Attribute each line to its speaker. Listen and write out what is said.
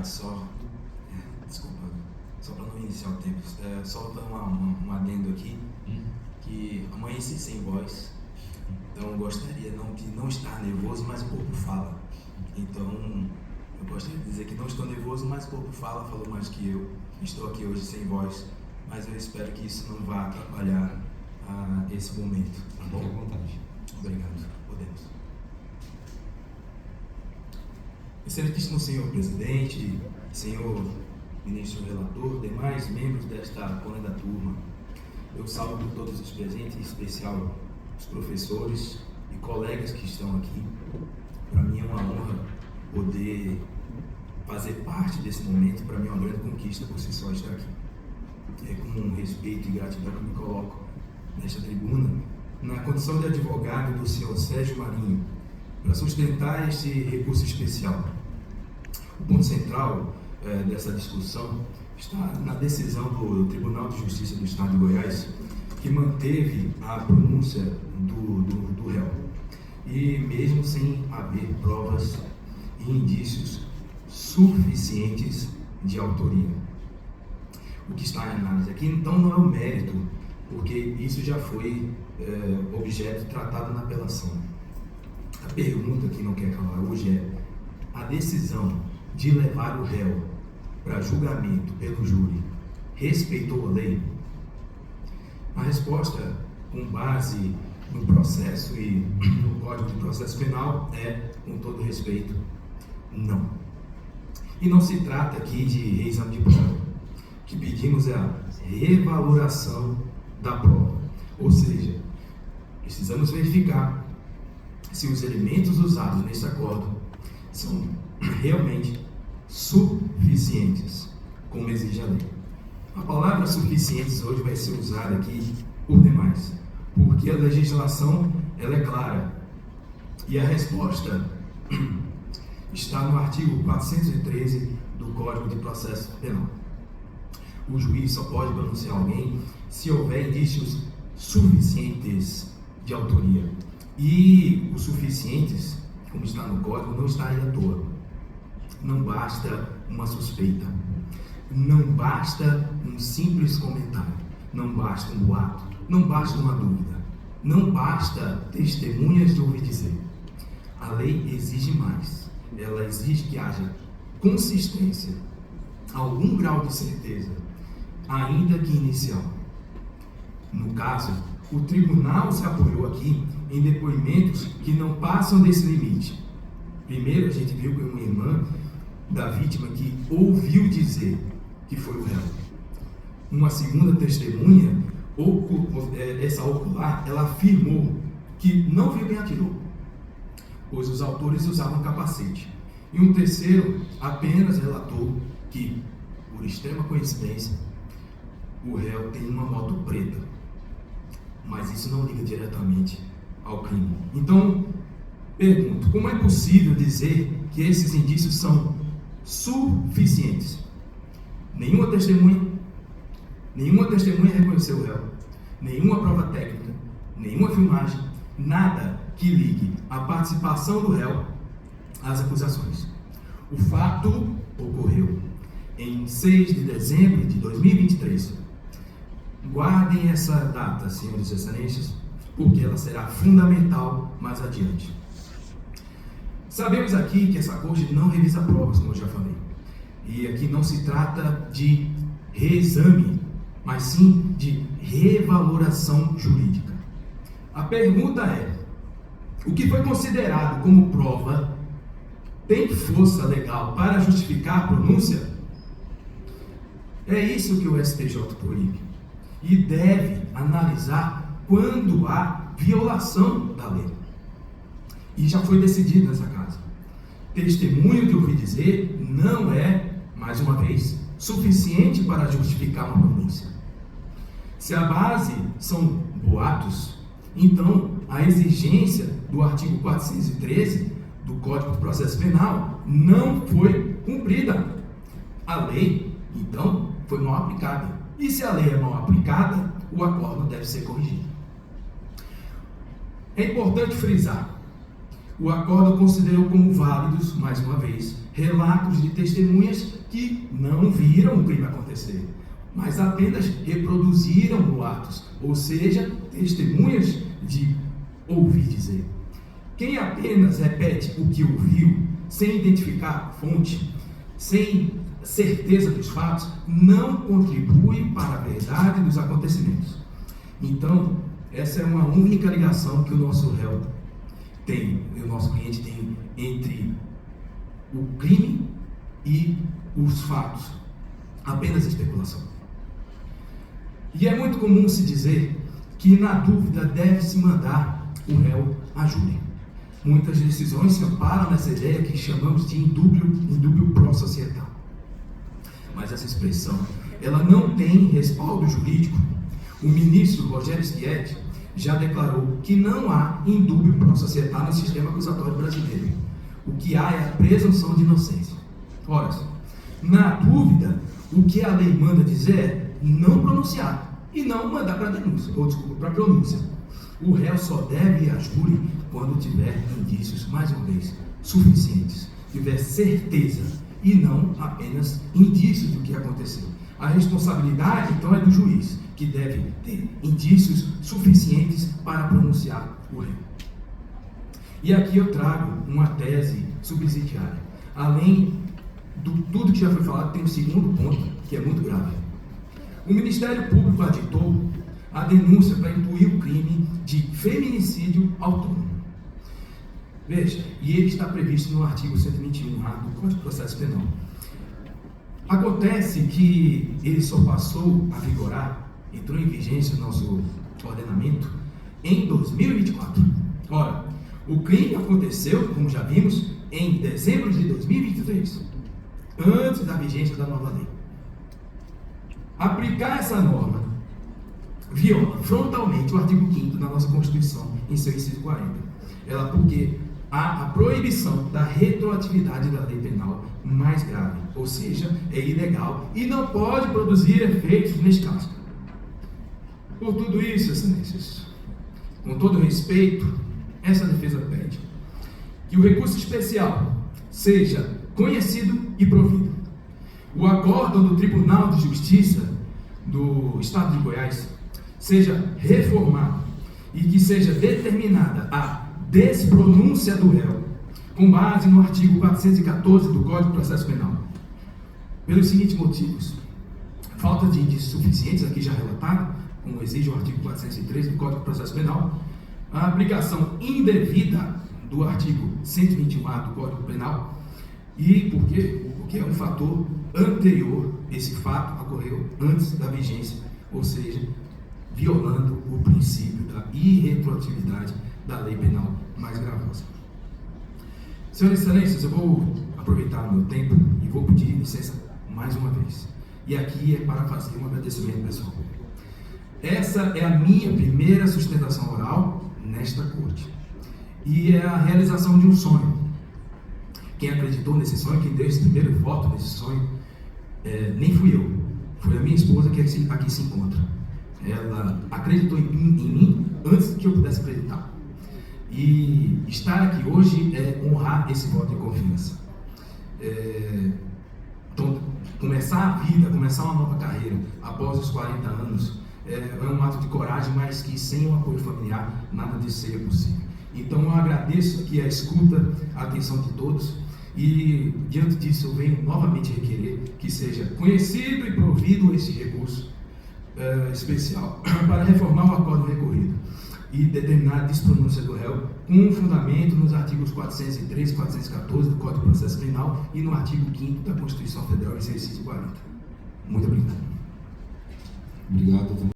Speaker 1: tarde, desculpa, só para não iniciar o tempo, só dar um adendo aqui, que amanheci sem voz, então eu gostaria de não estar nervoso, mas o corpo fala. Então, eu gostaria de dizer que não estou nervoso, mas o corpo falou mais que eu. Estou aqui hoje sem voz, mas eu espero que isso não vá atrapalhar esse momento, tá bom?
Speaker 2: Fique à vontade.
Speaker 1: Obrigado. Podemos. Excelentíssimo senhor presidente, senhor ministro relator, demais membros desta coluna da turma, eu saúdo todos os presentes, em especial os professores e colegas que estão aqui. Para mim é uma honra poder fazer parte desse momento. Para mim é uma grande conquista por si só estar aqui. É com respeito e gratidão que me coloco nesta tribuna, na condição de advogado do senhor Sérgio Marinho, para sustentar este recurso especial. O ponto central dessa discussão está na decisão do Tribunal de Justiça do Estado de Goiás, que manteve a pronúncia do réu, e mesmo sem haver provas e indícios suficientes de autoria. O que está em análise aqui, então, não é o mérito, porque isso já foi objeto tratado na apelação. A pergunta que não quer calar hoje é: a decisão de levar o réu para julgamento pelo júri respeitou a lei? A resposta, com base no processo e no Código de Processo Penal, é, com todo respeito, não. E não se trata aqui de reexame de prova. O que pedimos é a revaloração da prova. Ou seja, precisamos verificar se os elementos usados nesse acordo são realmente suficientes, como exige a lei. A palavra suficientes hoje vai ser usada aqui por demais, porque a legislação ela é clara e a resposta está no artigo 413 do Código de Processo Penal. O juiz só pode pronunciar alguém se houver indícios suficientes de autoria. E os suficientes, como está no Código, não está aí à toa. Não basta uma suspeita, não basta um simples comentário, não basta um boato, não basta uma dúvida, não basta testemunhas de ouvir dizer. A lei exige mais. Ela exige que haja consistência, algum grau de certeza, ainda que inicial. No caso, o tribunal se apoiou aqui em depoimentos que não passam desse limite. Primeiro, a gente viu que uma irmã da vítima que ouviu dizer que foi o réu. Uma segunda testemunha, essa ocular, ela afirmou que não viu quem atirou, pois os autores usavam capacete. E um terceiro apenas relatou que, por extrema coincidência, o réu tem uma moto preta, mas isso não liga diretamente ao crime. Então, pergunto, como é possível dizer que esses indícios são suficientes? Nenhuma testemunha reconheceu o réu, nenhuma prova técnica, nenhuma filmagem, nada que ligue a participação do réu às acusações. O fato ocorreu em 6 de dezembro de 2023. Guardem essa data, senhores e excelências, porque ela será fundamental mais adiante. Sabemos aqui que essa corte não revisa provas, como eu já falei. E aqui não se trata de reexame, mas sim de revaloração jurídica. A pergunta é: o que foi considerado como prova tem força legal para justificar a pronúncia? É isso que o STJ proíbe. E deve analisar quando há violação da lei. E já foi decidido nessa casa. Testemunho de ouvir dizer não é, mais uma vez, suficiente para justificar uma pronúncia. Se a base são boatos, então a exigência do artigo 413 do Código de Processo Penal não foi cumprida. A lei, então, foi mal aplicada. E se a lei é mal aplicada, o acordo deve ser corrigido. É importante frisar: o acórdão considerou como válidos, mais uma vez, relatos de testemunhas que não viram o crime acontecer, mas apenas reproduziram boatos, ou seja, testemunhas de ouvir dizer. Quem apenas repete o que ouviu, sem identificar a fonte, sem certeza dos fatos, não contribui para a verdade dos acontecimentos. Então, essa é uma única ligação que o nosso réu tem, o nosso cliente tem entre o crime e os fatos. Apenas especulação. E é muito comum se dizer que, na dúvida, deve-se mandar o réu a júri. Muitas decisões se amparam nessa ideia que chamamos de indúbio pró-societal. Mas essa expressão, ela não tem respaldo jurídico. O ministro Rogério Schietti já declarou que não há indúbio pró-societal no sistema acusatório brasileiro. O que há é a presunção de inocência. Ora, na dúvida, o que a lei manda dizer é não pronunciar e não mandar para denúncia, ou desculpa, para pronúncia. O réu só deve ir a júri quando tiver indícios, mais uma vez, suficientes, tiver certeza e não apenas indícios do que aconteceu. A responsabilidade, então, é do juiz, que deve ter indícios suficientes para pronunciar o réu. E aqui eu trago uma tese subsidiária. Além de tudo que já foi falado, tem um segundo ponto, que é muito grave. O Ministério Público aditou a denúncia para intuir o crime de feminicídio autônomo. Veja, e ele está previsto no artigo 121A do Código de Processo Penal. Acontece que ele só passou a vigorar, entrou em vigência no nosso ordenamento, em 2024. Ora, o crime aconteceu, como já vimos, em dezembro de 2023, antes da vigência da nova lei. Aplicar essa norma viola frontalmente o artigo 5º da nossa Constituição, em seu inciso 40. Ela porque há a proibição da retroatividade da lei penal mais grave, ou seja, é ilegal e não pode produzir efeitos neste caso. Por tudo isso, excelências, com todo respeito, essa defesa pede que o recurso especial seja conhecido e provido. O acórdão do Tribunal de Justiça do Estado de Goiás seja reformado e que seja determinada a despronúncia do réu, com base no artigo 414 do Código de Processo Penal, pelos seguintes motivos: falta de indícios suficientes, aqui já relatado, como exige o artigo 403 do Código de Processo Penal, a aplicação indevida do artigo 121A do Código Penal, e por quê? Porque é um fator anterior, esse fato ocorreu antes da vigência, ou seja, violando o princípio da irretroatividade da lei penal mais gravosa. Senhoras e excelências, eu vou aproveitar o meu tempo e vou pedir licença mais uma vez. E aqui é para fazer um agradecimento pessoal. Essa é a minha primeira sustentação oral nesta corte. E é a realização de um sonho. Quem acreditou nesse sonho, quem deu esse primeiro voto nesse sonho, nem fui eu. Foi a minha esposa que aqui se encontra. Ela acreditou em mim antes que eu pudesse acreditar. E estar aqui hoje é honrar esse voto de confiança. Então, começar a vida, começar uma nova carreira após os 40 anos é um ato de coragem, mas que sem o apoio familiar nada disso seria possível. Então eu agradeço aqui a escuta, a atenção de todos e diante disso eu venho novamente requerer que seja conhecido e provido esse recurso especial para reformar o acórdão recorrido e determinar a despronúncia do réu com fundamento nos artigos 413 e 414 do Código de Processo Penal e no artigo 5º da Constituição Federal, em seu inciso 40. Muito obrigado.
Speaker 2: Obrigado.